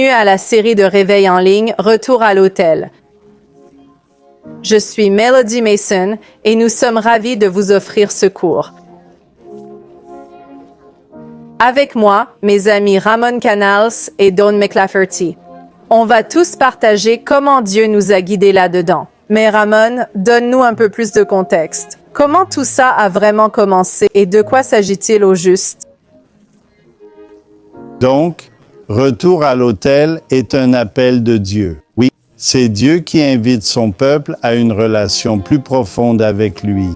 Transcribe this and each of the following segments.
Bienvenue à la série de réveil en ligne Retour à l'hôtel. Je suis Melody Mason et nous sommes ravis de vous offrir ce cours. Avec moi, mes amis Ramon Canals et Dawn McLafferty. On va tous partager comment Dieu nous a guidés là-dedans. Mais Ramon, donne-nous un peu plus de contexte. Comment tout ça a vraiment commencé et de quoi s'agit-il au juste? Donc, Retour à l'autel est un appel de Dieu. Oui, c'est Dieu qui invite son peuple à une relation plus profonde avec lui.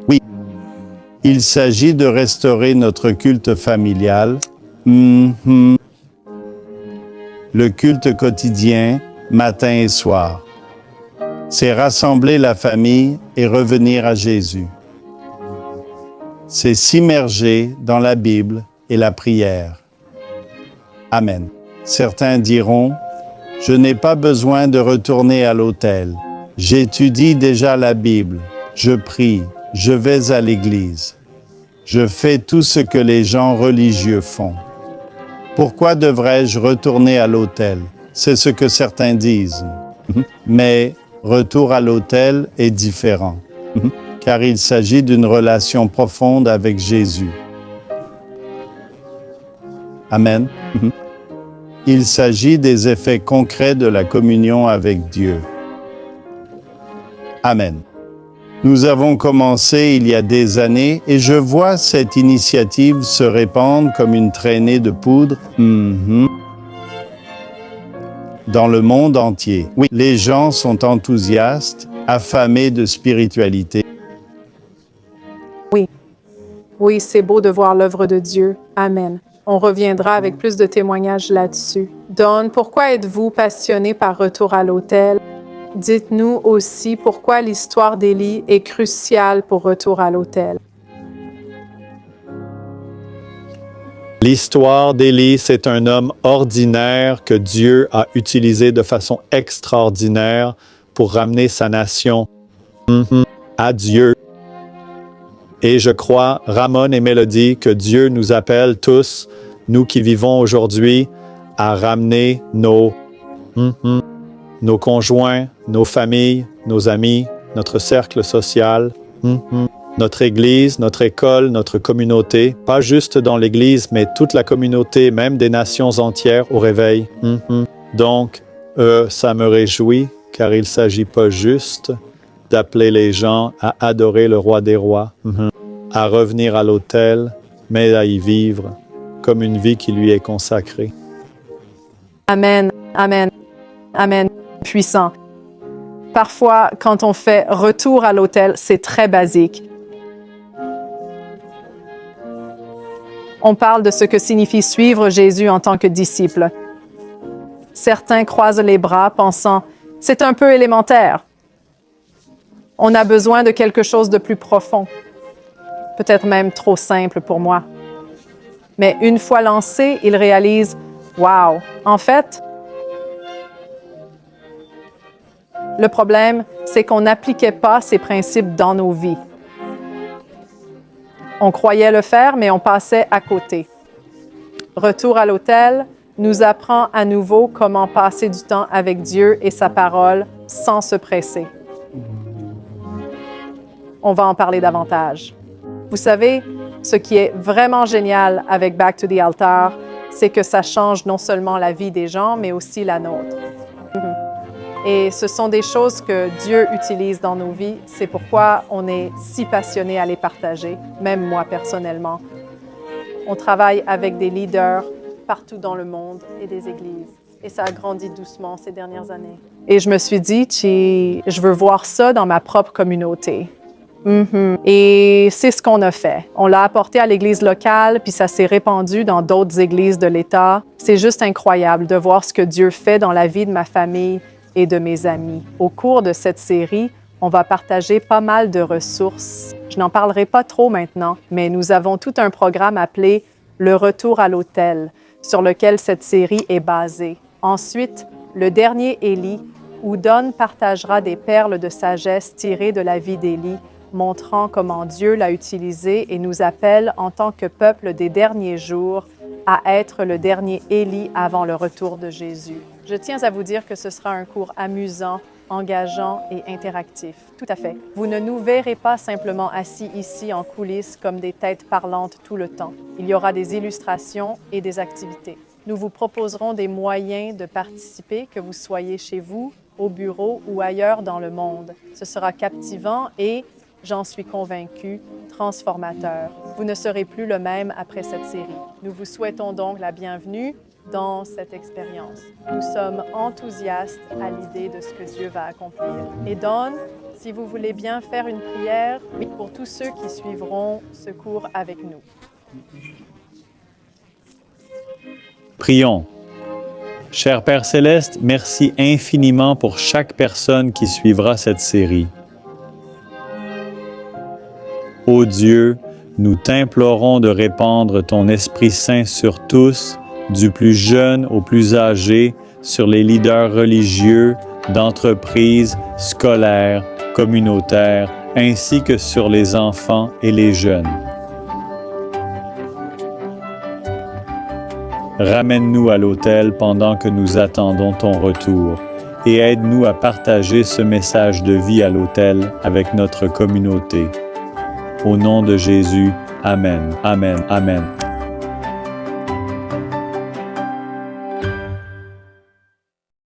Oui, il s'agit de restaurer notre culte familial, le culte quotidien, matin et soir. C'est rassembler la famille et revenir à Jésus. C'est s'immerger dans la Bible et la prière. Amen. Certains diront, « Je n'ai pas besoin de retourner à l'autel. J'étudie déjà la Bible. Je prie. Je vais à l'église. Je fais tout ce que les gens religieux font. Pourquoi devrais-je retourner à l'autel? » C'est ce que certains disent. Mais retour à l'autel est différent, car il s'agit d'une relation profonde avec Jésus. Amen. Il s'agit des effets concrets de la communion avec Dieu. Amen. Nous avons commencé il y a des années et je vois cette initiative se répandre comme une traînée de poudre dans le monde entier. Oui, les gens sont enthousiastes, affamés de spiritualité. Oui, c'est beau de voir l'œuvre de Dieu. Amen. On reviendra avec plus de témoignages là-dessus. Dawn, pourquoi êtes-vous passionné par Retour à l'autel? Dites-nous aussi pourquoi l'histoire d'Élie est cruciale pour Retour à l'autel. L'histoire d'Élie, c'est un homme ordinaire que Dieu a utilisé de façon extraordinaire pour ramener sa nation à Dieu. Et je crois, Ramon et Mélodie, que Dieu nous appelle tous, nous qui vivons aujourd'hui, à ramener nos conjoints, nos familles, nos amis, notre cercle social, notre église, notre école, notre communauté, pas juste dans l'église, mais toute la communauté, même des nations entières au réveil. Donc, ça me réjouit, car il ne s'agit pas juste d'appeler les gens à adorer le roi des rois, à revenir à l'autel, mais à y vivre comme une vie qui lui est consacrée. Amen, amen, amen, puissant. Parfois, quand on fait Retour à l'autel, c'est très basique. On parle de ce que signifie suivre Jésus en tant que disciple. Certains croisent les bras pensant « c'est un peu élémentaire ». On a besoin de quelque chose de plus profond, peut-être même trop simple pour moi. Mais une fois lancé, ils réalisent « wow, en fait, le problème, c'est qu'on n'appliquait pas ces principes dans nos vies. On croyait le faire, mais on passait à côté. Retour à l'autel nous apprend à nouveau comment passer du temps avec Dieu et sa parole sans se presser. On va en parler davantage. Vous savez, ce qui est vraiment génial avec Back to the Altar, c'est que ça change non seulement la vie des gens, mais aussi la nôtre. Et ce sont des choses que Dieu utilise dans nos vies. C'est pourquoi on est si passionné à les partager, même moi personnellement. On travaille avec des leaders partout dans le monde et des églises. Et ça a grandi doucement ces dernières années. Et je me suis dit, je veux voir ça dans ma propre communauté. Et c'est ce qu'on a fait. On l'a apporté à l'église locale, puis ça s'est répandu dans d'autres églises de l'État. C'est juste incroyable de voir ce que Dieu fait dans la vie de ma famille et de mes amis. Au cours de cette série, on va partager pas mal de ressources. Je n'en parlerai pas trop maintenant, mais nous avons tout un programme appelé « Le retour à l'autel », sur lequel cette série est basée. Ensuite, le dernier Élie, où Dawn partagera des perles de sagesse tirées de la vie d'Élie, montrant comment Dieu l'a utilisé et nous appelle en tant que peuple des derniers jours à être le dernier Élie avant le retour de Jésus. Je tiens à vous dire que ce sera un cours amusant, engageant et interactif. Tout à fait. Vous ne nous verrez pas simplement assis ici en coulisses comme des têtes parlantes tout le temps. Il y aura des illustrations et des activités. Nous vous proposerons des moyens de participer, que vous soyez chez vous, au bureau ou ailleurs dans le monde. Ce sera captivant et, j'en suis convaincue, transformateur. Vous ne serez plus le même après cette série. Nous vous souhaitons donc la bienvenue dans cette expérience. Nous sommes enthousiastes à l'idée de ce que Dieu va accomplir. Et Dawn, si vous voulez bien faire une prière pour tous ceux qui suivront ce cours avec nous. Prions. Cher Père Céleste, merci infiniment pour chaque personne qui suivra cette série. Ô Dieu, nous t'implorons de répandre ton Esprit Saint sur tous, du plus jeune au plus âgé, sur les leaders religieux, d'entreprises, scolaires, communautaires, ainsi que sur les enfants et les jeunes. Ramène-nous à l'autel pendant que nous attendons ton retour et aide-nous à partager ce message de vie à l'autel avec notre communauté. Au nom de Jésus, Amen, Amen, Amen.